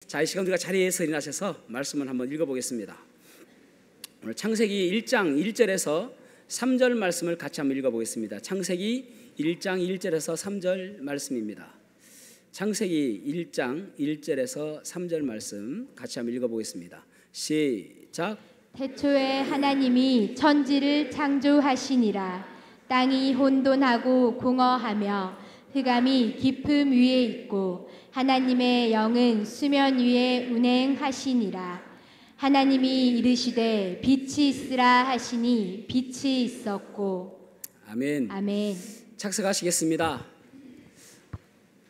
자, 이 시간 우리가 자리에서 일어나셔서 말씀을 한번 읽어보겠습니다. 오늘 창세기 1장 1절에서 3절 말씀을 같이 한번 읽어보겠습니다. 창세기 1장 1절에서 3절 말씀입니다. 창세기 1장 1절에서 3절 말씀 같이 한번 읽어보겠습니다. 시작. 태초에 하나님이 천지를 창조하시니라. 땅이 혼돈하고 공허하며 흑암이 깊음 위에 있고 하나님의 영은 수면 위에 운행하시니라. 하나님이 이르시되 빛이 있으라 하시니 빛이 있었고. 아멘. 아멘. 착석하시겠습니다.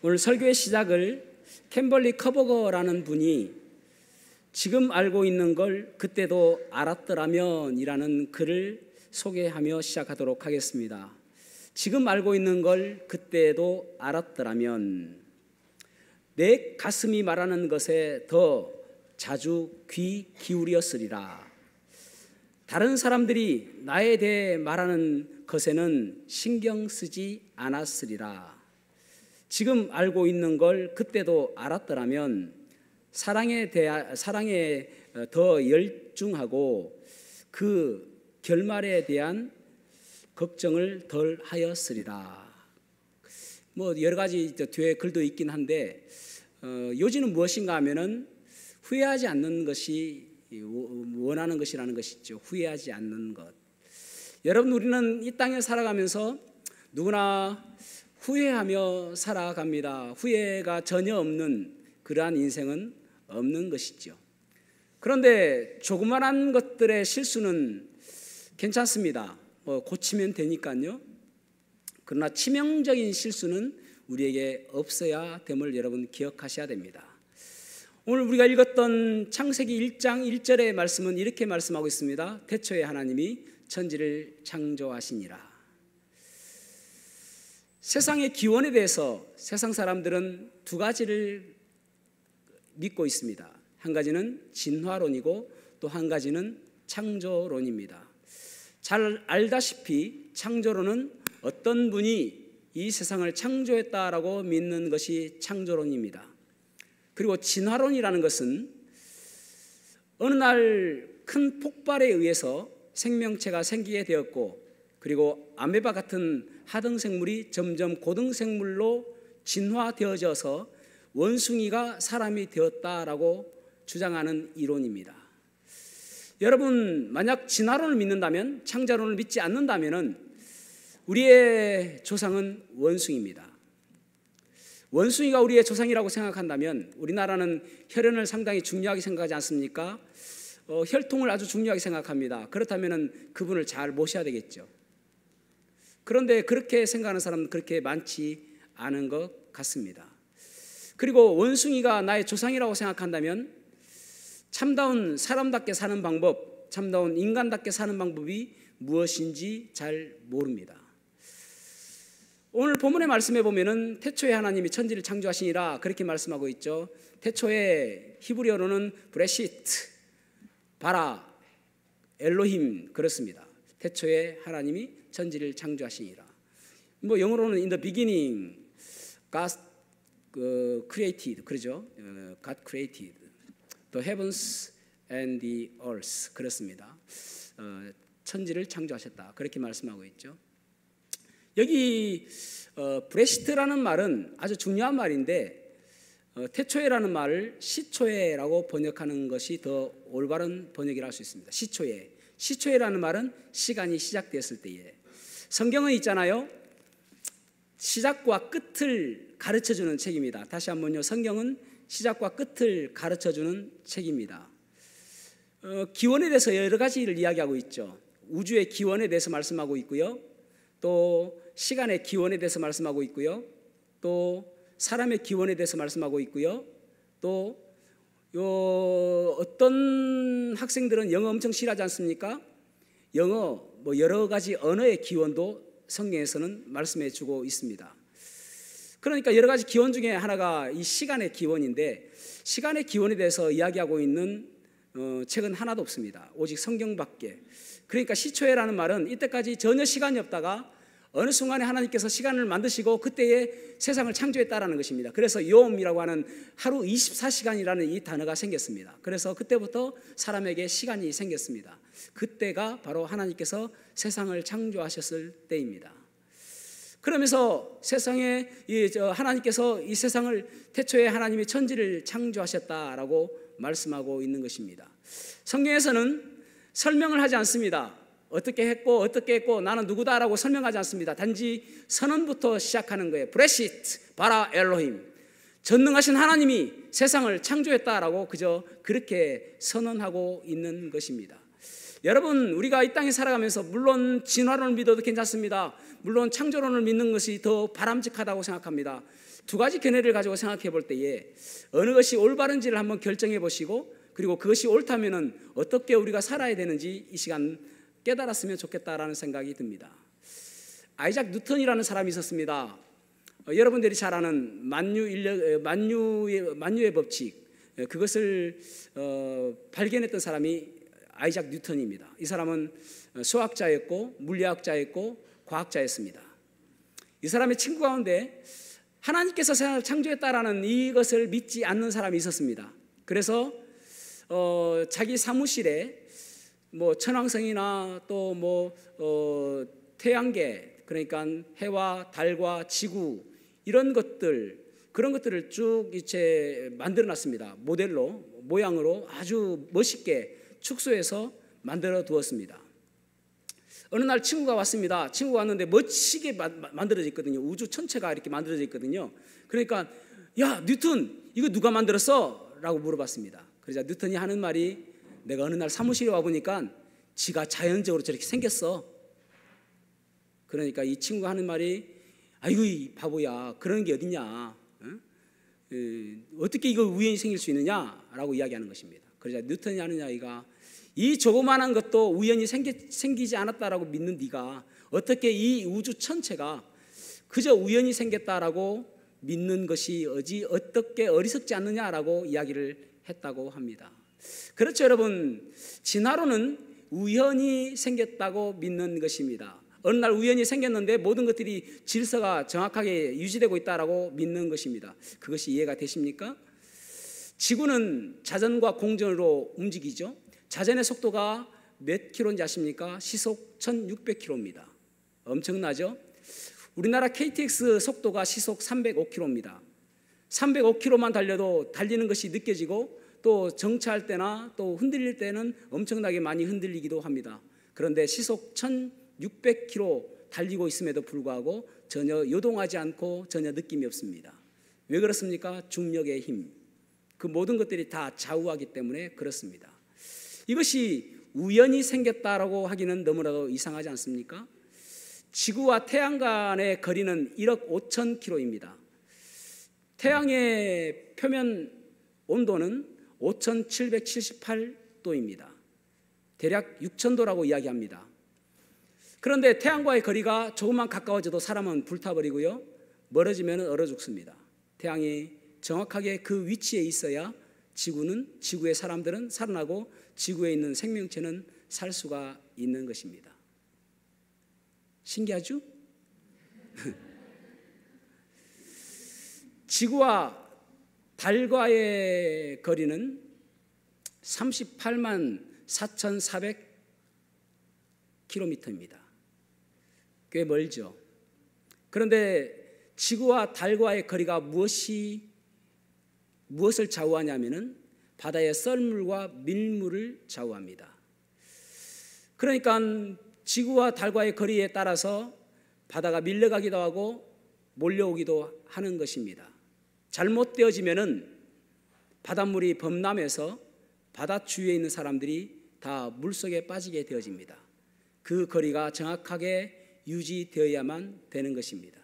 오늘 설교의 시작을 캠벌리 커버거라는 분이 지금 알고 있는 걸 그때도 알았더라면 이라는 글을 소개하며 시작하도록 하겠습니다. 지금 알고 있는 걸 그때도 알았더라면 내 가슴이 말하는 것에 더 자주 귀 기울였으리라. 다른 사람들이 나에 대해 말하는 것에는 신경 쓰지 않았으리라. 지금 알고 있는 걸 그때도 알았더라면 사랑에 더 열중하고 그 결말에 대한 걱정을 덜 하였으리라. 뭐 여러 가지 뒤에 글도 있긴 한데 요지는 무엇인가 하면은 후회하지 않는 것이 원하는 것이라는 것이죠. 후회하지 않는 것. 여러분, 우리는 이 땅에 살아가면서 누구나 후회하며 살아갑니다. 후회가 전혀 없는 그러한 인생은 없는 것이죠. 그런데 조그만한 것들의 실수는 괜찮습니다. 고치면 되니까요. 그러나 치명적인 실수는 우리에게 없어야 됨을 여러분 기억하셔야 됩니다. 오늘 우리가 읽었던 창세기 1장 1절의 말씀은 이렇게 말씀하고 있습니다. 태초에 하나님이 천지를 창조하시니라. 세상의 기원에 대해서 세상 사람들은 두 가지를 믿고 있습니다. 한 가지는 진화론이고 또 한 가지는 창조론입니다. 잘 알다시피 창조론은 어떤 분이 이 세상을 창조했다라고 믿는 것이 창조론입니다. 그리고 진화론이라는 것은 어느 날 큰 폭발에 의해서 생명체가 생기게 되었고 그리고 아메바 같은 하등생물이 점점 고등생물로 진화되어져서 원숭이가 사람이 되었다라고 주장하는 이론입니다. 여러분, 만약 진화론을 믿는다면, 창조론을 믿지 않는다면 우리의 조상은 원숭이입니다. 원숭이가 우리의 조상이라고 생각한다면 우리나라는 혈연을 상당히 중요하게 생각하지 않습니까? 혈통을 아주 중요하게 생각합니다. 그렇다면 그분을 잘 모셔야 되겠죠. 그런데 그렇게 생각하는 사람은 그렇게 많지 않은 것 같습니다. 그리고 원숭이가 나의 조상이라고 생각한다면 참다운 사람답게 사는 방법, 참다운 인간답게 사는 방법이 무엇인지 잘 모릅니다. 오늘 본문의 말씀에 보면은 태초에 하나님이 천지를 창조하시니라 그렇게 말씀하고 있죠. 태초에 히브리어로는 브레시트, 바라, 엘로힘 그렇습니다. 태초에 하나님이 천지를 창조하시니라. 뭐 영어로는 in the beginning God created 그러죠. God created the heavens and the earth 그렇습니다. 천지를 창조하셨다 그렇게 말씀하고 있죠. 여기 브레시트라는 말은 아주 중요한 말인데 태초에라는 말을 시초에라고 번역하는 것이 더 올바른 번역이라 할 수 있습니다. 시초에. 시초에라는 말은 시간이 시작되었을 때에. 성경은 있잖아요. 시작과 끝을 가르쳐주는 책입니다. 다시 한번요. 성경은 시작과 끝을 가르쳐주는 책입니다. 기원에 대해서 여러 가지를 이야기하고 있죠. 우주의 기원에 대해서 말씀하고 있고요. 또 시간의 기원에 대해서 말씀하고 있고요. 또 사람의 기원에 대해서 말씀하고 있고요. 또 어떤 학생들은 영어 엄청 싫어하지 않습니까? 영어 뭐 여러 가지 언어의 기원도 성경에서는 말씀해 주고 있습니다. 그러니까 여러 가지 기원 중에 하나가 이 시간의 기원인데 시간의 기원에 대해서 이야기하고 있는 책은 하나도 없습니다. 오직 성경밖에. 그러니까 시초에라는 말은 이때까지 전혀 시간이 없다가 어느 순간에 하나님께서 시간을 만드시고 그때에 세상을 창조했다라는 것입니다. 그래서 요음이라고 하는 하루 24시간이라는 이 단어가 생겼습니다. 그래서 그때부터 사람에게 시간이 생겼습니다. 그때가 바로 하나님께서 세상을 창조하셨을 때입니다. 그러면서 세상에 하나님께서 이 세상을 태초에 하나님이 천지를 창조하셨다라고 말씀하고 있는 것입니다. 성경에서는 설명을 하지 않습니다. 어떻게 했고 나는 누구다라고 설명하지 않습니다. 단지 선언부터 시작하는 거예요. 브레시트 바라 엘로힘, 전능하신 하나님이 세상을 창조했다라고 그저 그렇게 선언하고 있는 것입니다. 여러분, 우리가 이 땅에 살아가면서 물론 진화론을 믿어도 괜찮습니다. 물론 창조론을 믿는 것이 더 바람직하다고 생각합니다. 두 가지 견해를 가지고 생각해 볼 때에 어느 것이 올바른지를 한번 결정해 보시고, 그리고 그것이 옳다면 어떻게 우리가 살아야 되는지 이 시간 깨달았으면 좋겠다라는 생각이 듭니다. 아이작 뉴턴이라는 사람이 있었습니다. 여러분들이 잘 아는 만유의 법칙, 그것을 발견했던 사람이 아이작 뉴턴입니다. 이 사람은 수학자였고 물리학자였고 과학자였습니다. 이 사람의 친구 가운데 하나님께서 세상을 창조했다라는 이것을 믿지 않는 사람이 있었습니다. 그래서 자기 사무실에 천왕성이나 또 태양계, 그러니까 해와 달과 지구 이런 것들, 그런 것들을 쭉 이제 만들어놨습니다. 모델로, 모양으로 아주 멋있게 축소해서 만들어 두었습니다. 어느 날 친구가 왔습니다. 친구가 왔는데 멋지게 만들어져 있거든요. 우주 전체가 이렇게 만들어져 있거든요. 그러니까 야, 뉴턴, 이거 누가 만들었어? 라고 물어봤습니다. 그러자 뉴턴이 하는 말이, 내가 어느 날 사무실에 와보니까 지가 자연적으로 저렇게 생겼어. 그러니까 이 친구가 하는 말이, 아이고 이 바보야, 그런 게 어딨냐, 어떻게 이거 우연히 생길 수 있느냐 라고 이야기하는 것입니다. 그러자 뉴턴이 하는 이야기가, 이 조그마한 것도 우연히 생기지 않았다라고 믿는 네가 어떻게 이 우주 전체가 그저 우연히 생겼다라고 믿는 것이 어떻게 어리석지 않느냐라고 이야기를 했다고 합니다. 그렇죠, 여러분. 진화론은 우연히 생겼다고 믿는 것입니다. 어느 날 우연히 생겼는데 모든 것들이 질서가 정확하게 유지되고 있다라고 믿는 것입니다. 그것이 이해가 되십니까? 지구는 자전과 공전으로 움직이죠. 자전의 속도가 몇 킬로인지 아십니까? 시속 1600km입니다. 엄청나죠? 우리나라 KTX 속도가 시속 305km입니다. 305km만 달려도 달리는 것이 느껴지고, 또 정차할 때나 또 흔들릴 때는 엄청나게 많이 흔들리기도 합니다. 그런데 시속 1600km 달리고 있음에도 불구하고 전혀 요동하지 않고 전혀 느낌이 없습니다. 왜 그렇습니까? 중력의 힘, 그 모든 것들이 다 좌우하기 때문에 그렇습니다. 이것이 우연히 생겼다라고 하기는 너무나도 이상하지 않습니까? 지구와 태양 간의 거리는 1억 5천 킬로입니다. 태양의 표면 온도는 5,778도입니다. 대략 6,000도라고 이야기합니다. 그런데 태양과의 거리가 조금만 가까워져도 사람은 불타버리고요, 멀어지면 얼어 죽습니다. 태양이 정확하게 그 위치에 있어야 지구의 사람들은 살아나고 지구에 있는 생명체는 살 수가 있는 것입니다. 신기하죠? 지구와 달과의 거리는 38만 4,400km입니다. 꽤 멀죠. 그런데 지구와 달과의 거리가 무엇을 좌우하냐면은 바다의 썰물과 밀물을 좌우합니다. 그러니까 지구와 달과의 거리에 따라서 바다가 밀려가기도 하고 몰려오기도 하는 것입니다. 잘못되어지면은 바닷물이 범람해서 바다 주위에 있는 사람들이 다 물속에 빠지게 되어집니다. 그 거리가 정확하게 유지되어야만 되는 것입니다.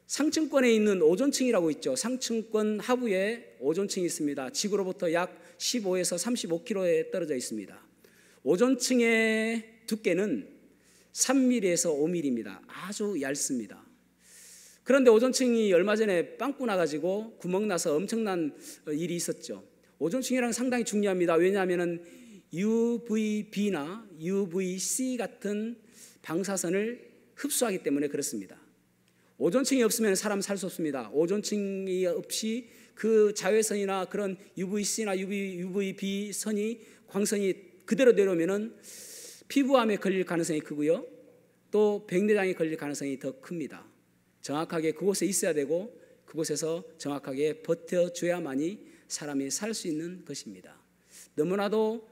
상층권에 있는 오존층이라고 있죠. 상층권 하부에 오존층이 있습니다. 지구로부터 약 15에서 35km에 떨어져 있습니다. 오존층의 두께는 3mm에서 5mm입니다. 아주 얇습니다. 그런데 오존층이 얼마 전에 빵꾸 나가지고 구멍 나서 엄청난 일이 있었죠. 오존층이랑 상당히 중요합니다. 왜냐하면 UVB나 UVC 같은 방사선을 흡수하기 때문에 그렇습니다. 오존층이 없으면 사람 살 수 없습니다. 오존층이 없이 그 자외선이나 그런 UVC나 UVB 선이 광선이 그대로 내려오면은 피부암에 걸릴 가능성이 크고요. 또 백내장에 걸릴 가능성이 더 큽니다. 정확하게 그곳에 있어야 되고 그곳에서 정확하게 버텨줘야만이 사람이 살 수 있는 것입니다. 너무나도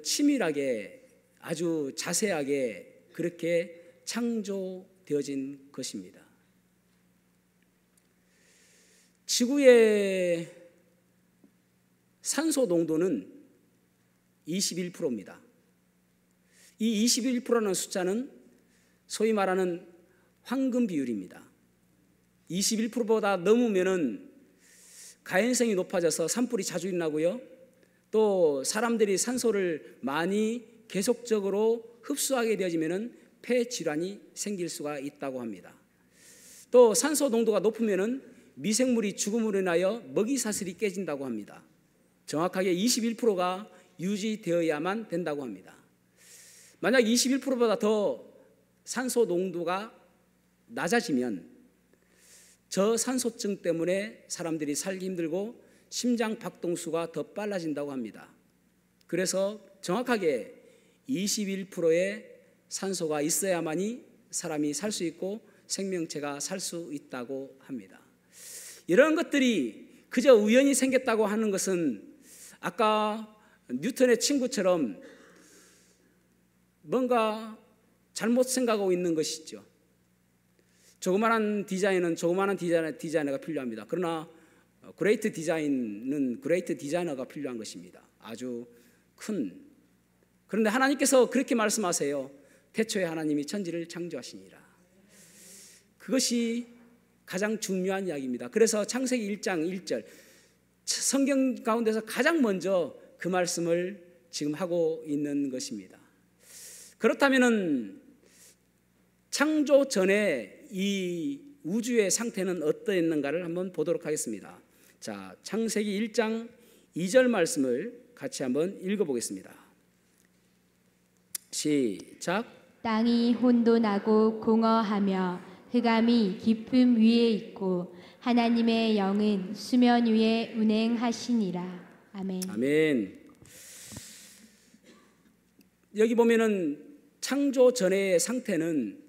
치밀하게 아주 자세하게 그렇게 창조되어진 것입니다. 지구의 산소 농도는 21%입니다. 이 21%라는 숫자는 소위 말하는 황금 비율입니다. 21%보다 넘으면은 가연성이 높아져서 산불이 자주 일어나고요. 또 사람들이 산소를 많이 계속적으로 흡수하게 되어지면은 폐 질환이 생길 수가 있다고 합니다. 또 산소 농도가 높으면은 미생물이 죽음으로 인하여 먹이 사슬이 깨진다고 합니다. 정확하게 21%가 유지되어야만 된다고 합니다. 만약 21%보다 더 산소 농도가 낮아지면 저산소증 때문에 사람들이 살기 힘들고 심장 박동수가 더 빨라진다고 합니다. 그래서 정확하게 21%의 산소가 있어야만이 사람이 살 수 있고 생명체가 살 수 있다고 합니다. 이런 것들이 그저 우연히 생겼다고 하는 것은 아까 뉴턴의 친구처럼 뭔가 잘못 생각하고 있는 것이죠. 조그마한 디자인은 조그마한 디자이너가 필요합니다. 그러나 그레이트 디자인은 그레이트 디자이너가 필요한 것입니다. 아주 큰. 그런데 하나님께서 그렇게 말씀하세요. 태초에 하나님이 천지를 창조하시니라. 그것이 가장 중요한 이야기입니다. 그래서 창세기 1장 1절 성경 가운데서 가장 먼저 그 말씀을 지금 하고 있는 것입니다. 그렇다면은 창조 전에 이 우주의 상태는 어떠했는가를 한번 보도록 하겠습니다. 자, 창세기 1장 2절 말씀을 같이 한번 읽어보겠습니다. 시작. 땅이 혼돈하고 공허하며 흑암이 깊음 위에 있고 하나님의 영은 수면 위에 운행하시니라. 아멘. 아멘. 여기 보면은 창조 전의 상태는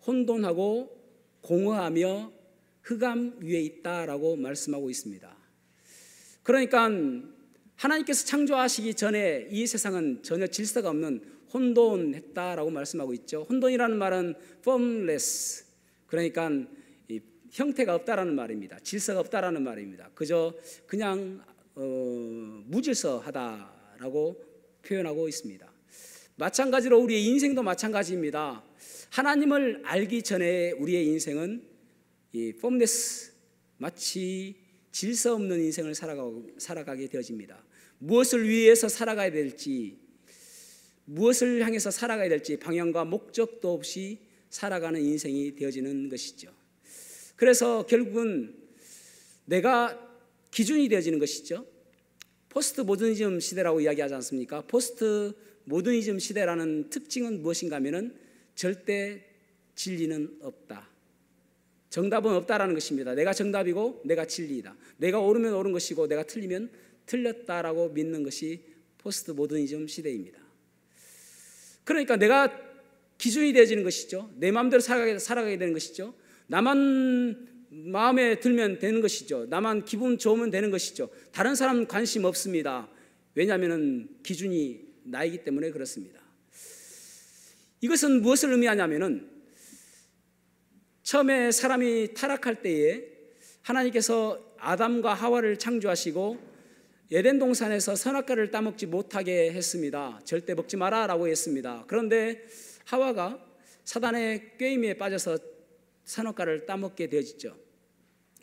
혼돈하고 공허하며 흑암 위에 있다라고 말씀하고 있습니다. 그러니까 하나님께서 창조하시기 전에 이 세상은 전혀 질서가 없는 혼돈했다라고 말씀하고 있죠. 혼돈이라는 말은 formless, 그러니까 형태가 없다라는 말입니다. 질서가 없다라는 말입니다. 그저 그냥 무질서하다라고 표현하고 있습니다. 마찬가지로 우리의 인생도 마찬가지입니다. 하나님을 알기 전에 우리의 인생은 이 formless, 마치 질서 없는 인생을 살아가게 되어집니다. 무엇을 위해서 살아가야 될지, 무엇을 향해서 살아가야 될지 방향과 목적도 없이 살아가는 인생이 되어지는 것이죠. 그래서 결국은 내가 기준이 되어지는 것이죠. 포스트 모더니즘 시대라고 이야기하지 않습니까? 포스트 모더니즘 시대라는 특징은 무엇인가 하면은 절대 진리는 없다. 정답은 없다라는 것입니다. 내가 정답이고 내가 진리이다. 내가 옳으면 옳은 것이고 내가 틀리면 틀렸다라고 믿는 것이 포스트 모더니즘 시대입니다. 그러니까 내가 기준이 되어지는 것이죠. 내 마음대로 살아가게 되는 것이죠. 나만 마음에 들면 되는 것이죠. 나만 기분 좋으면 되는 것이죠. 다른 사람 관심 없습니다. 왜냐하면 기준이 나이기 때문에 그렇습니다. 이것은 무엇을 의미하냐면은 처음에 사람이 타락할 때에 하나님께서 아담과 하와를 창조하시고 에덴 동산에서 선악과를 따먹지 못하게 했습니다. 절대 먹지 마라라고 했습니다. 그런데 하와가 사단의 꾀임에 빠져서 선악과를 따먹게 되어지죠.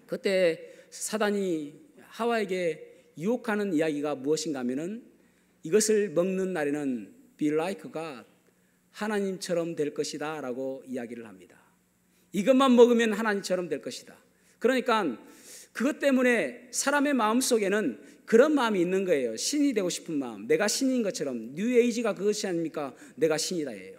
그때 사단이 하와에게 유혹하는 이야기가 무엇인가 하면은 이것을 먹는 날에는 be like God, 하나님처럼 될 것이다 라고 이야기를 합니다. 이것만 먹으면 하나님처럼 될 것이다. 그러니까 그것 때문에 사람의 마음속에는 그런 마음이 있는 거예요. 신이 되고 싶은 마음, 내가 신인 것처럼. 뉴에이지가 그것이 아닙니까? 내가 신이다예요.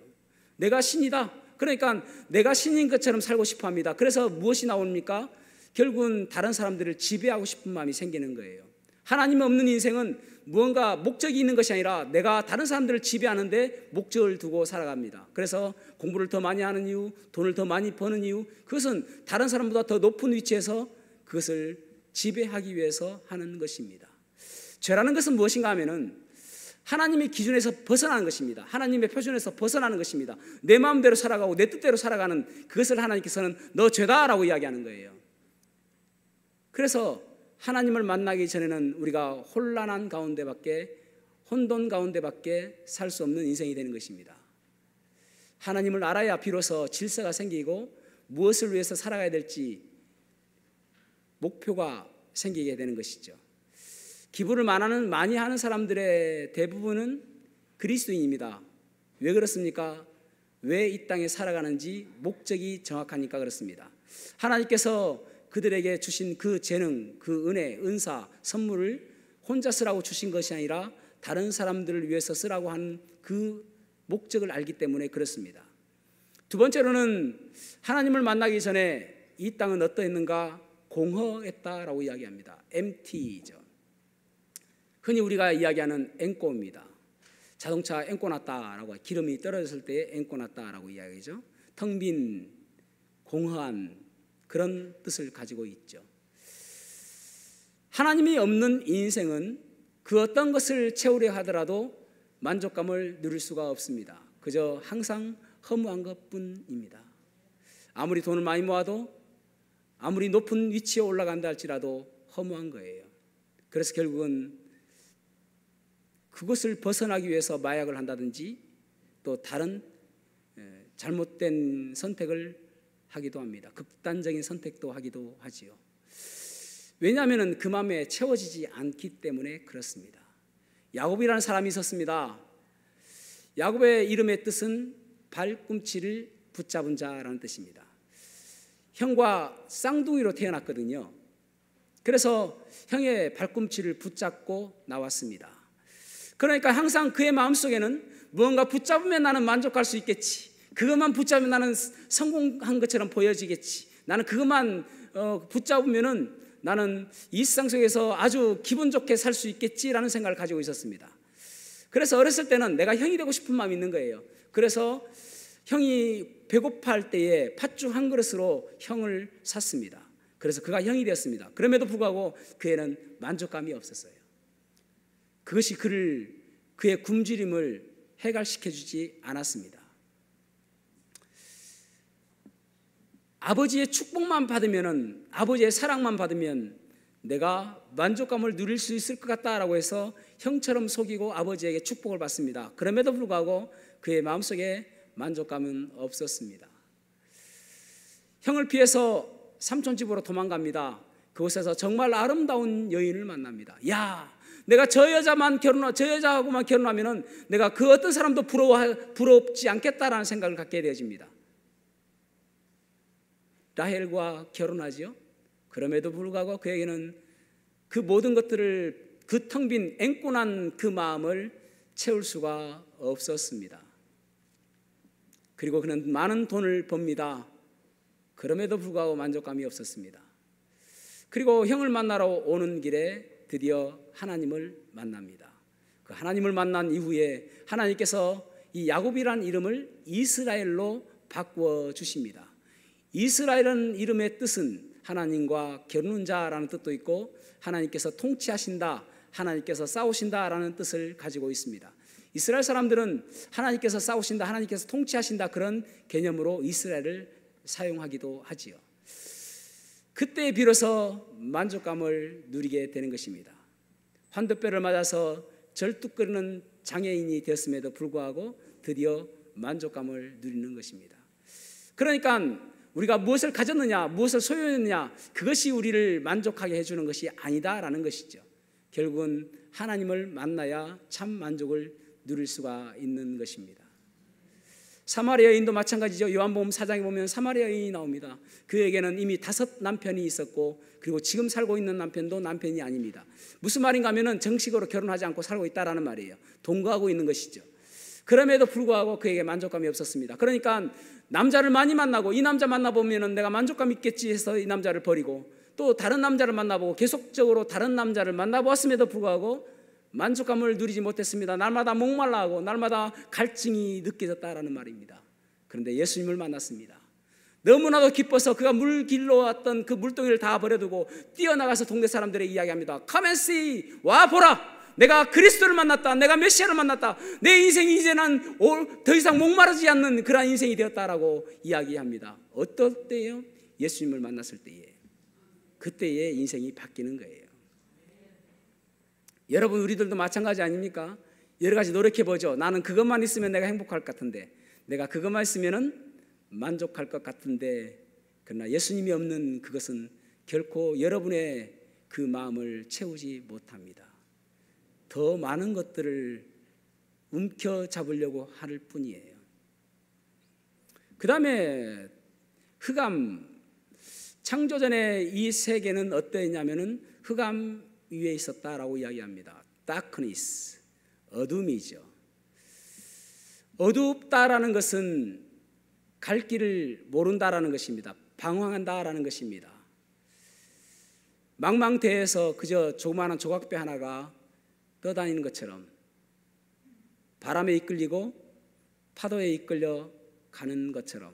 내가 신이다. 그러니까 내가 신인 것처럼 살고 싶어 합니다. 그래서 무엇이 나옵니까? 결국은 다른 사람들을 지배하고 싶은 마음이 생기는 거예요. 하나님 없는 인생은 무언가 목적이 있는 것이 아니라 내가 다른 사람들을 지배하는데 목적을 두고 살아갑니다. 그래서 공부를 더 많이 하는 이유, 돈을 더 많이 버는 이유, 그것은 다른 사람보다 더 높은 위치에서 그것을 지배하기 위해서 하는 것입니다. 죄라는 것은 무엇인가 하면은 하나님의 기준에서 벗어나는 것입니다. 하나님의 표준에서 벗어나는 것입니다. 내 마음대로 살아가고 내 뜻대로 살아가는 그것을 하나님께서는 너 죄다라고 이야기하는 거예요. 그래서 하나님을 만나기 전에는 우리가 혼란 가운데밖에 살 수 없는 인생이 되는 것입니다. 하나님을 알아야 비로소 질서가 생기고 무엇을 위해서 살아가야 될지 목표가 생기게 되는 것이죠. 기부를 많이 하는 사람들의 대부분은 그리스도인입니다. 왜 그렇습니까? 왜 이 땅에 살아가는지 목적이 정확하니까 그렇습니다. 하나님께서 그들에게 주신 그 재능, 그 은혜, 은사, 선물을 혼자 쓰라고 주신 것이 아니라 다른 사람들을 위해서 쓰라고 한 그 목적을 알기 때문에 그렇습니다. 두 번째로는 하나님을 만나기 전에 이 땅은 어떠했는가? 공허했다라고 이야기합니다. empty죠. 흔히 우리가 이야기하는 앵꼬입니다. 자동차 앵꼬 났다라고, 기름이 떨어졌을 때 앵꼬 났다라고 이야기하죠. 텅 빈, 공허한 그런 뜻을 가지고 있죠. 하나님이 없는 인생은 그 어떤 것을 채우려 하더라도 만족감을 누릴 수가 없습니다. 그저 항상 허무한 것뿐입니다. 아무리 돈을 많이 모아도, 아무리 높은 위치에 올라간다 할지라도 허무한 거예요. 그래서 결국은 그것을 벗어나기 위해서 마약을 한다든지 또 다른 잘못된 선택을 하기도 합니다. 극단적인 선택도 하기도 하지요. 왜냐하면 그 마음에 채워지지 않기 때문에 그렇습니다. 야곱이라는 사람이 있었습니다. 야곱의 이름의 뜻은 발꿈치를 붙잡은 자라는 뜻입니다. 형과 쌍둥이로 태어났거든요. 그래서 형의 발꿈치를 붙잡고 나왔습니다. 그러니까 항상 그의 마음속에는 무언가 붙잡으면 나는 만족할 수 있겠지, 그것만 붙잡으면 나는 성공한 것처럼 보여지겠지, 나는 그것만 붙잡으면은 나는 이 세상 속에서 아주 기분 좋게 살 수 있겠지라는 생각을 가지고 있었습니다. 그래서 어렸을 때는 내가 형이 되고 싶은 마음이 있는 거예요. 그래서 형이 배고파할 때에 팥죽 한 그릇으로 형을 샀습니다. 그래서 그가 형이 되었습니다. 그럼에도 불구하고 그에는 만족감이 없었어요. 그것이 그의 굶주림을 해결시켜주지 않았습니다. 아버지의 축복만 받으면, 아버지의 사랑만 받으면 내가 만족감을 누릴 수 있을 것 같다라고 해서 형처럼 속이고 아버지에게 축복을 받습니다. 그럼에도 불구하고 그의 마음속에 만족감은 없었습니다. 형을 피해서 삼촌 집으로 도망갑니다. 그곳에서 정말 아름다운 여인을 만납니다. 야, 내가 저 여자하고만 결혼하면은 내가 그 어떤 사람도 부럽지 않겠다라는 생각을 갖게 되어집니다. 라헬과 결혼하지요. 그럼에도 불구하고 그에게는 그 모든 것들을, 그 텅 빈 앵꼬난 그 마음을 채울 수가 없었습니다. 그리고 그는 많은 돈을 법니다. 그럼에도 불구하고 만족감이 없었습니다. 그리고 형을 만나러 오는 길에 드디어 하나님을 만납니다. 그 하나님을 만난 이후에 하나님께서 이 야곱이라는 이름을 이스라엘로 바꾸어 주십니다. 이스라엘은 이름의 뜻은 하나님과 겨루는 자라는 뜻도 있고 하나님께서 통치하신다, 하나님께서 싸우신다라는 뜻을 가지고 있습니다. 이스라엘 사람들은 하나님께서 싸우신다, 하나님께서 통치하신다 그런 개념으로 이스라엘을 사용하기도 하지요. 그때 비로소 만족감을 누리게 되는 것입니다. 환도뼈를 맞아서 절뚝거리는 장애인이 되었음에도 불구하고 드디어 만족감을 누리는 것입니다. 그러니까 우리가 무엇을 가졌느냐, 무엇을 소유했느냐, 그것이 우리를 만족하게 해주는 것이 아니다라는 것이죠. 결국은 하나님을 만나야 참 만족을 누릴 수가 있는 것입니다. 사마리아 여인도 마찬가지죠. 요한복음 4장에 보면 사마리아 여인이 나옵니다. 그에게는 이미 5 남편이 있었고 그리고 지금 살고 있는 남편도 남편이 아닙니다. 무슨 말인가 하면 정식으로 결혼하지 않고 살고 있다라는 말이에요. 동거하고 있는 것이죠. 그럼에도 불구하고 그에게 만족감이 없었습니다. 그러니까 남자를 많이 만나고 이 남자 만나보면 내가 만족감 있겠지 해서 이 남자를 버리고 또 다른 남자를 만나보고 계속적으로 다른 남자를 만나보았음에도 불구하고 만족감을 누리지 못했습니다. 날마다 목말라하고 날마다 갈증이 느껴졌다라는 말입니다. 그런데 예수님을 만났습니다. 너무나도 기뻐서 그가 물 길러 왔던 그 물동이를 다 버려두고 뛰어나가서 동네 사람들에게 이야기합니다. Come and see, 와 보라, 내가 그리스도를 만났다, 내가 메시아를 만났다, 내 인생이 이제는 더 이상 목마르지 않는 그런 인생이 되었다라고 이야기합니다. 어떨 때요? 예수님을 만났을 때에, 그때의 인생이 바뀌는 거예요. 여러분, 우리들도 마찬가지 아닙니까? 여러 가지 노력해보죠. 나는 그것만 있으면 내가 행복할 것 같은데, 내가 그것만 있으면 만족할 것 같은데, 그러나 예수님이 없는 그것은 결코 여러분의 그 마음을 채우지 못합니다. 더 많은 것들을 움켜잡으려고 할 뿐이에요. 그 다음에 흑암, 창조전에 이 세계는 어떠했냐면은 흑암 위에 있었다라고 이야기합니다. darkness, 어둠이죠. 어둡다라는 것은 갈 길을 모른다라는 것입니다. 방황한다라는 것입니다. 망망대해에서 그저 조그마한 조각배 하나가 떠다니는 것처럼 바람에 이끌리고 파도에 이끌려 가는 것처럼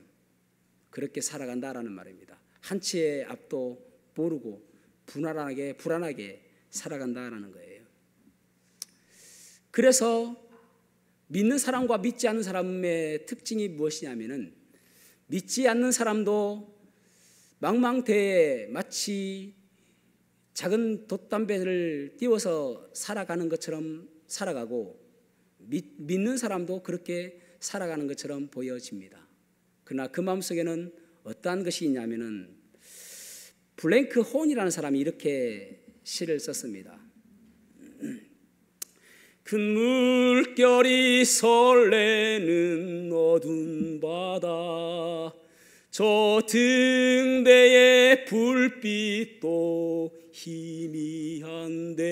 그렇게 살아간다라는 말입니다. 한치의 앞도 모르고 불안하게 살아간다라는 거예요. 그래서 믿는 사람과 믿지 않는 사람의 특징이 무엇이냐면은, 믿지 않는 사람도 망망대해에 마치 작은 돛담배를 띄워서 살아가는 것처럼 살아가고, 믿는 사람도 그렇게 살아가는 것처럼 보여집니다. 그러나 그 마음속에는 어떠한 것이 있냐면은, 블랭크 혼이라는 사람이 이렇게 시를 썼습니다. 큰 물결이 설레는 어두운 바다, 저 등대의 불빛도 희미한데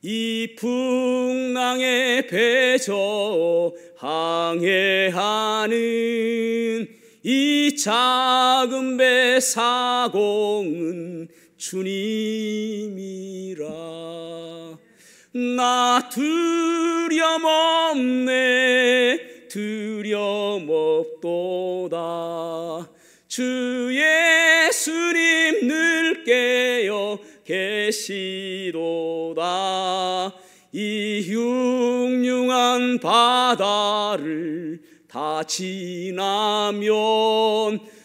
이 풍랑에 배저 항해하는 이 작은 배 사공은 주님이라. 나 두려움 없도다. 주 예수님 늘 깨어 계시도다. 이 흉흉한 바다를 다 지나면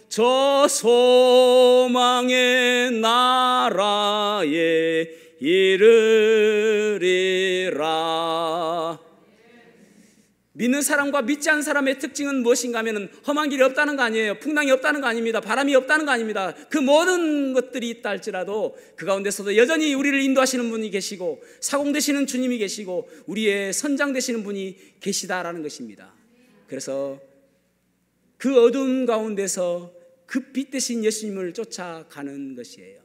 저 소망의 나라에 이르리라. 믿는 사람과 믿지 않는 사람의 특징은 무엇인가 하면 험한 길이 없다는 거 아니에요. 풍랑이 없다는 거 아닙니다. 바람이 없다는 거 아닙니다. 그 모든 것들이 있다 할지라도 그 가운데서도 여전히 우리를 인도하시는 분이 계시고, 사공되시는 주님이 계시고, 우리의 선장 되시는 분이 계시다라는 것입니다. 그래서 그 어두운 가운데서 그 빛 대신 예수님을 쫓아가는 것이에요.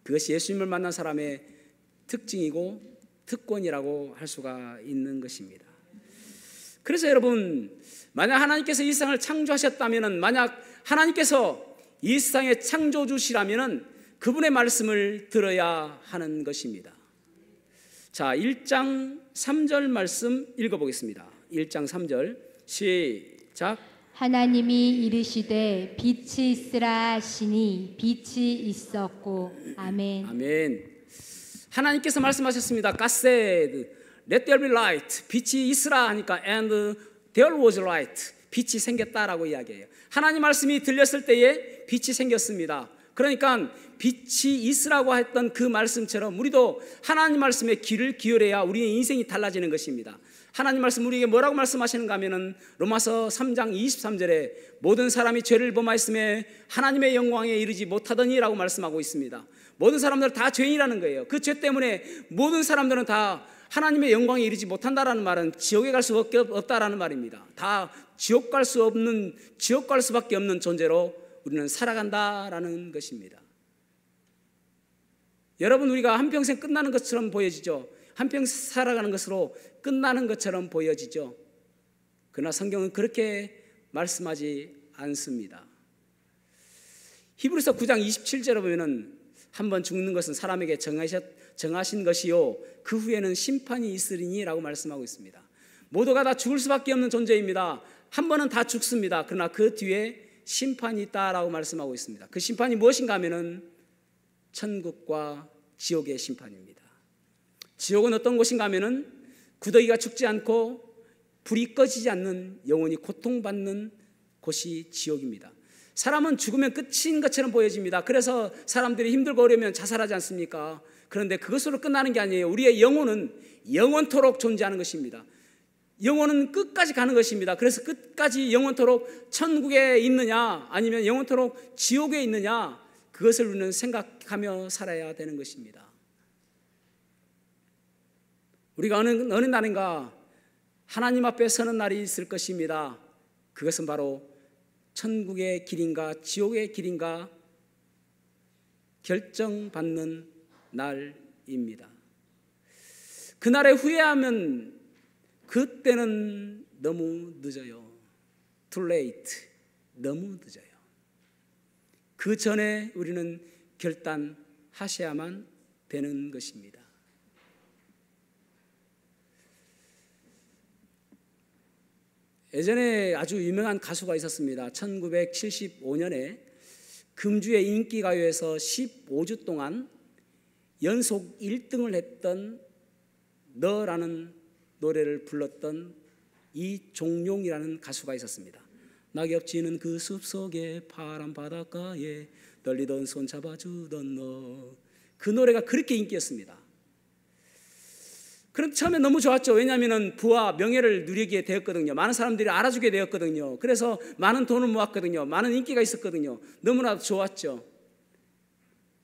그것이 예수님을 만난 사람의 특징이고 특권이라고 할 수가 있는 것입니다. 그래서 여러분, 만약 하나님께서 이 세상을 창조하셨다면, 만약 하나님께서 이 세상의 창조주시라면 그분의 말씀을 들어야 하는 것입니다. 자, 1장 3절 말씀 읽어보겠습니다. 1장 3절 시작. 하나님이 이르시되 빛이 있으라 하시니 빛이 있었고. 아멘. 아멘. 하나님께서 말씀하셨습니다. God said, let there be light. 빛이 있으라 하니까 and there was light. 빛이 생겼다라고 이야기해요. 하나님 말씀이 들렸을 때에 빛이 생겼습니다. 그러니까 빛이 있으라고 했던 그 말씀처럼 우리도 하나님 말씀에 귀를 기울여야 우리의 인생이 달라지는 것입니다. 하나님 말씀 우리에게 뭐라고 말씀하시는가 하면은 로마서 3장 23절에 모든 사람이 죄를 범하였음에 하나님의 영광에 이르지 못하더니라고 말씀하고 있습니다. 모든 사람들 다 죄인이라는 거예요. 그 죄 때문에 모든 사람들은 다 하나님의 영광에 이르지 못한다라는 말은 지옥에 갈 수밖에 없다라는 말입니다. 다 지옥 갈 수밖에 없는 존재로 우리는 살아간다라는 것입니다. 여러분, 우리가 한평생 끝나는 것처럼 보여지죠. 한평생 살아가는 것으로 끝나는 것처럼 보여지죠. 그러나 성경은 그렇게 말씀하지 않습니다. 히브리서 9장 27절에 보면은 한번 죽는 것은 사람에게 정하신 것이요 그 후에는 심판이 있으리니 라고 말씀하고 있습니다. 모두가 다 죽을 수밖에 없는 존재입니다. 한 번은 다 죽습니다. 그러나 그 뒤에 심판이 있다라고 말씀하고 있습니다. 그 심판이 무엇인가 하면은 천국과 지옥의 심판입니다. 지옥은 어떤 곳인가 하면은 구더기가 죽지 않고 불이 꺼지지 않는 영원히 고통받는 곳이 지옥입니다. 사람은 죽으면 끝인 것처럼 보여집니다. 그래서 사람들이 힘들고 어려우면 자살하지 않습니까? 그런데 그것으로 끝나는 게 아니에요. 우리의 영혼은 영원토록 존재하는 것입니다. 영혼은 끝까지 가는 것입니다. 그래서 끝까지 영원토록 천국에 있느냐 아니면 영원토록 지옥에 있느냐, 그것을 우리는 생각하며 살아야 되는 것입니다. 우리가 어느 날인가 하나님 앞에 서는 날이 있을 것입니다. 그것은 바로 천국의 길인가 지옥의 길인가 결정받는 날입니다. 그날에 후회하면 그때는 너무 늦어요. Too late. 너무 늦어요. 그 전에 우리는 결단하셔야만 되는 것입니다. 예전에 아주 유명한 가수가 있었습니다. 1975년에 금주의 인기가요에서 15주 동안 연속 1등을 했던 너라는 노래를 불렀던 이종용이라는 가수가 있었습니다. 낙엽지는 그 숲속에 파란 바닷가에 떨리던 손 잡아주던 너, 그 노래가 그렇게 인기였습니다. 그런데 처음에 너무 좋았죠. 왜냐하면 부와 명예를 누리게 되었거든요. 많은 사람들이 알아주게 되었거든요. 그래서 많은 돈을 모았거든요. 많은 인기가 있었거든요. 너무나 좋았죠.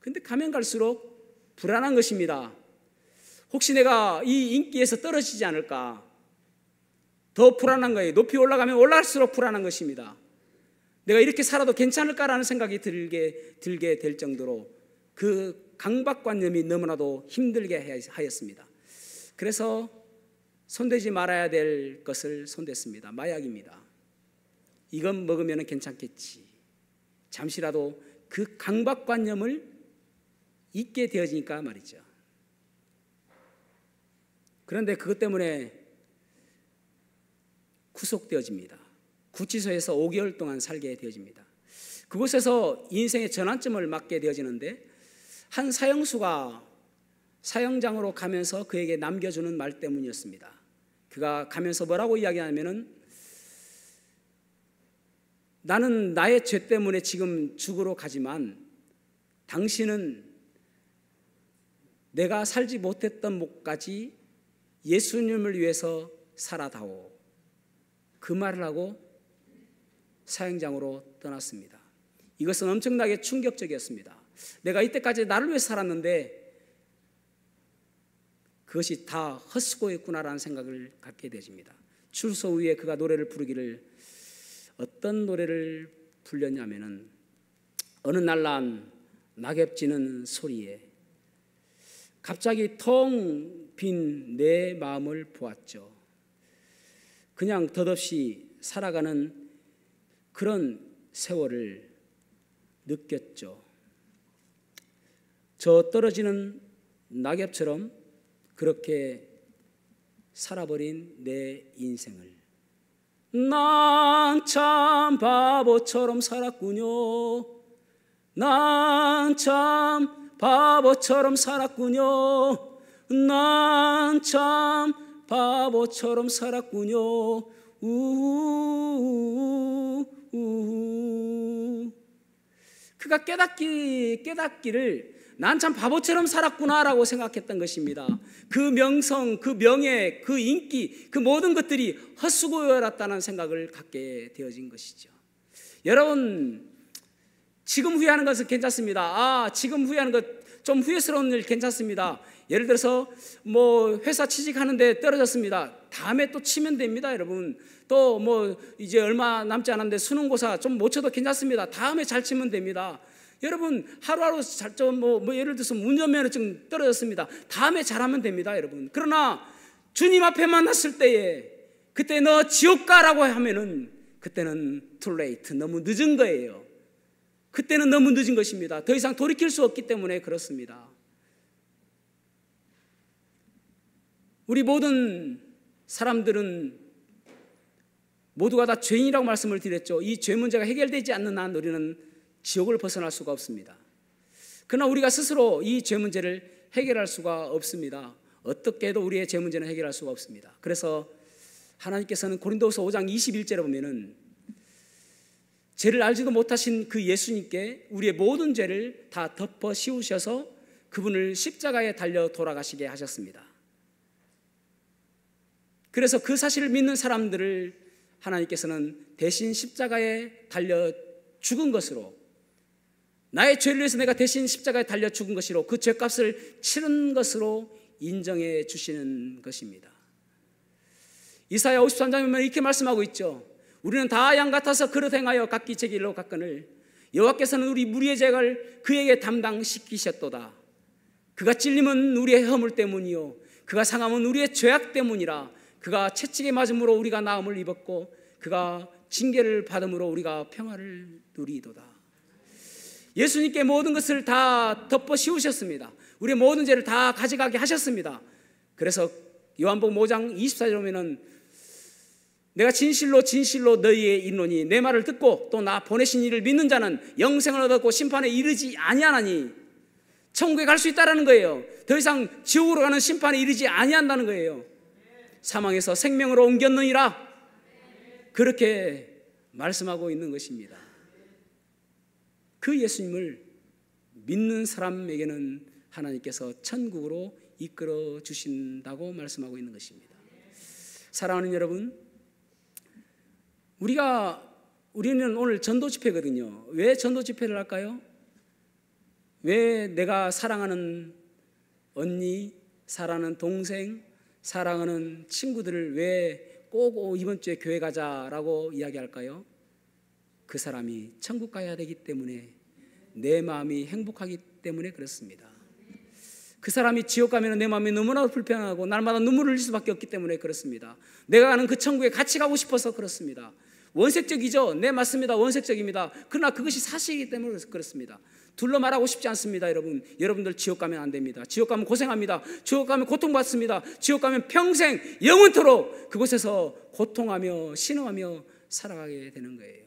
그런데 가면 갈수록 불안한 것입니다. 혹시 내가 이 인기에서 떨어지지 않을까? 더 불안한 거예요. 높이 올라가면 올라갈수록 불안한 것입니다. 내가 이렇게 살아도 괜찮을까라는 생각이 들게 될 정도로 그 강박관념이 너무나도 힘들게 하였습니다. 그래서 손대지 말아야 될 것을 손댔습니다. 마약입니다. 이건 먹으면 괜찮겠지. 잠시라도 그 강박관념을 잊게 되어지니까 말이죠. 그런데 그것 때문에 구속되어집니다. 구치소에서 5개월 동안 살게 되어집니다. 그곳에서 인생의 전환점을 맞게 되어지는데 한 사형수가 사형장으로 가면서 그에게 남겨주는 말 때문이었습니다. 그가 가면서 뭐라고 이야기하냐면은 나는 나의 죄 때문에 지금 죽으러 가지만 당신은 내가 살지 못했던 목까지 예수님을 위해서 살아다오. 그 말을 하고 사형장으로 떠났습니다. 이것은 엄청나게 충격적이었습니다. 내가 이때까지 나를 위해서 살았는데 그것이 다 헛수고였구나라는 생각을 갖게 되집니다. 출소 후에 그가 노래를 부르기를, 어떤 노래를 불렸냐면은 어느 날 난 낙엽지는 소리에 갑자기 텅 빈 내 마음을 보았죠. 그냥 덧없이 살아가는 그런 세월을 느꼈죠. 저 떨어지는 낙엽처럼 그렇게 살아버린 내 인생을 난 참 바보처럼 살았군요. 난 참 바보처럼 살았군요. 난 참 바보처럼 살았군요. 그가 깨닫기를 난 참 바보처럼 살았구나라고 생각했던 것입니다. 그 명성, 그 명예, 그 인기, 그 모든 것들이 헛수고였다는 생각을 갖게 되어진 것이죠. 여러분, 지금 후회하는 것은 괜찮습니다. 지금 후회하는 것 좀 후회스러운 일 괜찮습니다. 예를 들어서 뭐 회사 취직하는데 떨어졌습니다. 다음에 또 치면 됩니다, 여러분. 또 뭐 이제 얼마 남지 않았는데 수능고사 좀 못 쳐도 괜찮습니다. 다음에 잘 치면 됩니다. 여러분 하루하루 예를 들어서 운전면허증 떨어졌습니다. 다음에 잘하면 됩니다, 여러분. 그러나 주님 앞에 만났을 때에 그때 너 지옥 가라고 하면은 그때는 too late, 너무 늦은 거예요. 그때는 너무 늦은 것입니다. 더 이상 돌이킬 수 없기 때문에 그렇습니다. 우리 모든 사람들은 모두가 다 죄인이라고 말씀을 드렸죠. 이 죄 문제가 해결되지 않는 한 우리는 지옥을 벗어날 수가 없습니다. 그러나 우리가 스스로 이 죄 문제를 해결할 수가 없습니다. 어떻게 해도 우리의 죄 문제는 해결할 수가 없습니다. 그래서 하나님께서는 고린도후서 5장 21절에 보면은 죄를 알지도 못하신 그 예수님께 우리의 모든 죄를 다 덮어 씌우셔서 그분을 십자가에 달려 돌아가시게 하셨습니다. 그래서 그 사실을 믿는 사람들을 하나님께서는 대신 십자가에 달려 죽은 것으로, 나의 죄를 위해서 내가 대신 십자가에 달려 죽은 것으로 그 죄값을 치른 것으로 인정해 주시는 것입니다. 이사야 53장에 보면 이렇게 말씀하고 있죠. 우리는 다 양 같아서 그릇 행하여 각기 제 길로 갔거늘 여호와께서는 우리 무리의 죄를 그에게 담당시키셨도다. 그가 찔림은 우리의 허물 때문이요 그가 상함은 우리의 죄악 때문이라. 그가 채찍에 맞음으로 우리가 나음을 입었고 그가 징계를 받음으로 우리가 평화를 누리도다. 예수님께 모든 것을 다 덮어 씌우셨습니다. 우리의 모든 죄를 다 가져가게 하셨습니다. 그래서 요한복음 5장 24절에 보면은 내가 진실로 진실로 너희에 이르노니 내 말을 듣고 또 나 보내신 이를 믿는 자는 영생을 얻었고 심판에 이르지 아니하나니, 천국에 갈 수 있다라는 거예요. 더 이상 지옥으로 가는 심판에 이르지 아니한다는 거예요. 사망에서 생명으로 옮겼느니라, 그렇게 말씀하고 있는 것입니다. 그 예수님을 믿는 사람에게는 하나님께서 천국으로 이끌어 주신다고 말씀하고 있는 것입니다. 사랑하는 여러분, 우리는 오늘 전도 집회거든요. 왜 전도 집회를 할까요? 왜 내가 사랑하는 언니, 사랑하는 동생, 사랑하는 친구들을 왜 꼭 이번 주에 교회 가자라고 이야기할까요? 그 사람이 천국 가야 되기 때문에, 내 마음이 행복하기 때문에 그렇습니다. 그 사람이 지옥 가면 내 마음이 너무나 불편하고 날마다 눈물을 흘릴 수밖에 없기 때문에 그렇습니다. 내가 가는 그 천국에 같이 가고 싶어서 그렇습니다. 원색적이죠? 네, 맞습니다. 원색적입니다. 그러나 그것이 사실이기 때문에 그렇습니다. 둘러 말하고 싶지 않습니다. 여러분들 지옥 가면 안 됩니다. 지옥 가면 고생합니다. 지옥 가면 고통받습니다. 지옥 가면 평생 영원토록 그곳에서 고통하며 신음하며 살아가게 되는 거예요.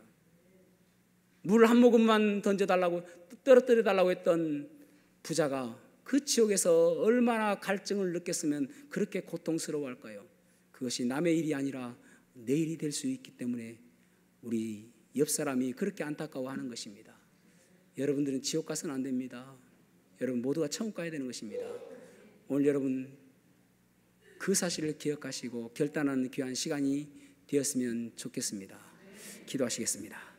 물 한 모금만 던져달라고, 떨어뜨려 달라고 했던 부자가 그 지옥에서 얼마나 갈증을 느꼈으면 그렇게 고통스러워할까요? 그것이 남의 일이 아니라 내 일이 될 수 있기 때문에 우리 옆 사람이 그렇게 안타까워하는 것입니다. 여러분들은 지옥 가서는 안 됩니다. 여러분 모두가 천국 가야 되는 것입니다. 오늘 여러분 그 사실을 기억하시고 결단하는 귀한 시간이 되었으면 좋겠습니다. 기도하시겠습니다.